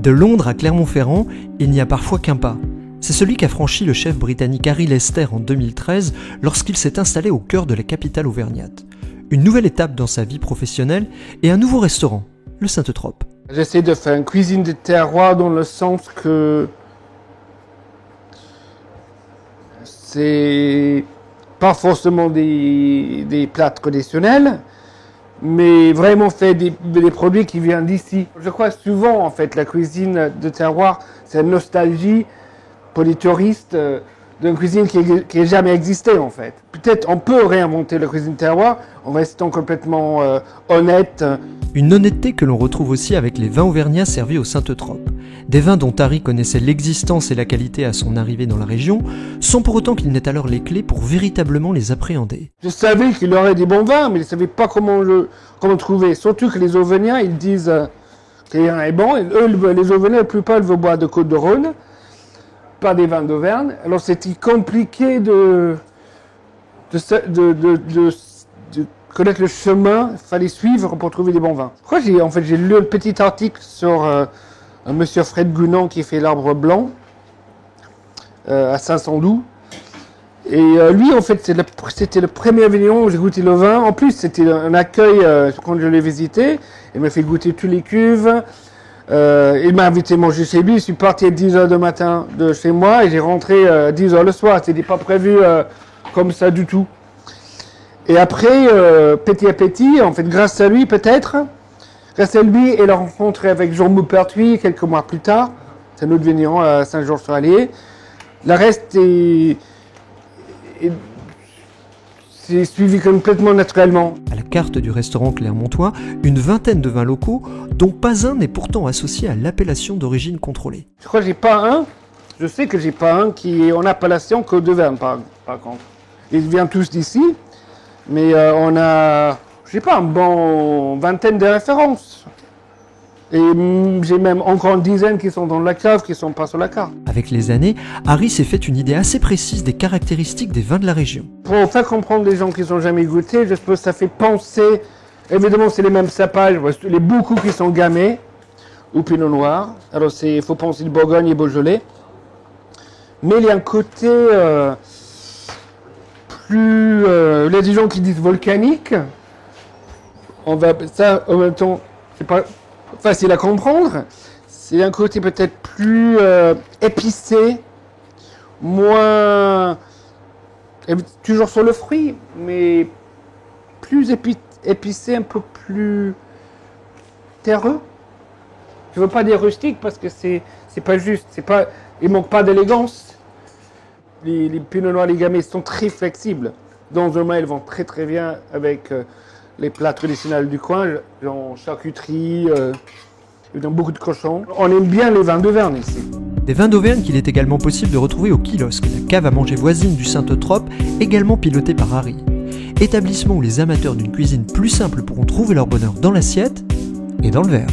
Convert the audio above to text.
De Londres à Clermont-Ferrand, il n'y a parfois qu'un pas. C'est celui qu'a franchi le chef britannique Harry Lester en 2013 lorsqu'il s'est installé au cœur de la capitale auvergnate. Une nouvelle étape dans sa vie professionnelle et un nouveau restaurant, le Sainte-Trope. J'essaie de faire une cuisine de terroir dans le sens que c'est pas forcément des plats traditionnels, mais vraiment faire des produits qui viennent d'ici. Je crois souvent, en fait, la cuisine de terroir, c'est une nostalgie pour les touristes d'une cuisine qui n'a jamais existé, en fait. Peut-être on peut réinventer la cuisine de terroir en restant complètement honnête. Une honnêteté que l'on retrouve aussi avec les vins auvergnats servis au Sainte-Trope. Des vins dont Harry connaissait l'existence et la qualité à son arrivée dans la région, sans pour autant qu'il n'ait alors les clés pour véritablement les appréhender. Je savais qu'il aurait des bons vins, mais je ne savais pas comment trouver. Surtout que les Auvergnats, ils disent qu'il y en a bon. Et eux, les Auvergnats, la plupart, ils veulent boire de Côte-de-Rhône, pas des vins d'Auvergne. Alors c'était compliqué de connaître le chemin, il fallait suivre pour trouver des bons vins. J'ai lu un petit article sur un monsieur Fred Gunan qui fait l'Arbre Blanc à Saint-Sandoux. Et lui, en fait, c'était le premier vigneron où j'ai goûté le vin. En plus, c'était un accueil quand je l'ai visité. Il m'a fait goûter tous les cuves. Il m'a invité à manger chez lui. Je suis parti à 10h du matin de chez moi et j'ai rentré à 10h le soir. C'était pas prévu comme ça du tout. Et après, petit à petit, en fait, grâce à lui peut-être, grâce à lui et la rencontre avec Jean Maupertuis quelques mois plus tard, c'est un autre vigneron à Saint-Georges-sur-Allier, le reste c'est suivi complètement naturellement. À la carte du restaurant clermontois, une vingtaine de vins locaux, dont pas un n'est pourtant associé à l'appellation d'origine contrôlée. Je crois que je sais que j'ai pas un qui est en appellation Côte d'Auvergne par contre. Ils viennent tous d'ici. Mais on a, un bon vingtaine de références. Et j'ai même encore une dizaine qui sont dans la cave, qui ne sont pas sur la carte. Avec les années, Harry s'est fait une idée assez précise des caractéristiques des vins de la région. Pour faire comprendre les gens qui n'ont jamais goûté, je suppose que ça fait penser, évidemment c'est les mêmes cépages, les beaucoup qui sont gamay ou pinot noir. Alors il faut penser de Bourgogne et Beaujolais. Mais il y a un côté... il y a des gens qui disent volcanique. Ça, en même temps, c'est pas facile à comprendre. C'est un côté peut-être plus épicé, moins... toujours sur le fruit, mais plus épicé, un peu plus terreux. Je veux pas dire rustique parce que c'est pas juste. Il manque pas d'élégance. Les pinots noirs, les gamay sont très flexibles. Dans un vin, ils vont très très bien avec les plats traditionnels du coin, genre charcuterie, dans beaucoup de cochons. On aime bien les vins d'Auvergne ici. Des vins d'Auvergne qu'il est également possible de retrouver au Kiosque, la cave à manger voisine du Sainte-Trope, également pilotée par Harry. Établissement où les amateurs d'une cuisine plus simple pourront trouver leur bonheur dans l'assiette et dans le verre.